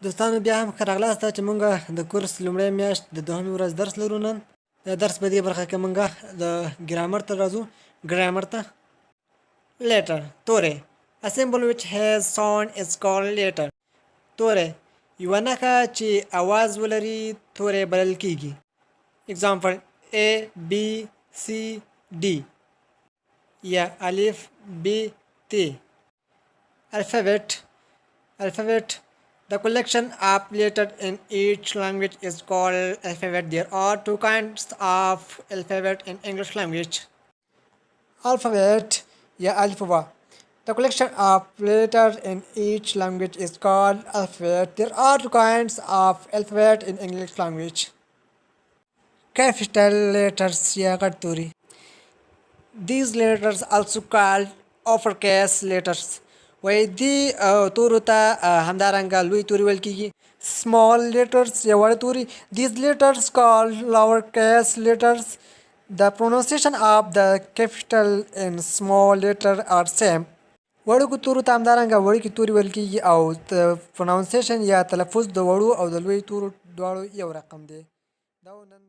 دوستانو بیا هم ښه راغلاست چې مونږ د کورس لومړۍ میاشت د دوهمې ورځ درس لرو نن. د درس په دې برخه کې مونږ د ګرامر ته راځو. ګرامر ته letter تورې a symbol which has sound is called letter. تورې یوه نښه چې اواز ولري تورې بلل کیږي. example A B C D یا الف B T. alphabet the collection of letters in each language is called alphabet. There are two kinds of alphabet in English language. Alphabet या alphabet the collection of letters in each language is called alphabet. There are two kinds of alphabet in English language. Capital letters या غټ توري. These letters also called uppercase letters. وای دی تورو ته همدارنګه لوی توري ویل کېږي. small letters یا وړ توري. these letters called lowercase letters. the pronunciation of the capital and small letter are same. وړوکو تورو ته همدارنګه وړوکي توري ویل کېږي او pronunciation یا تلفظ د وړو او د لوی تورو دواړو یو رقم دی. دا نن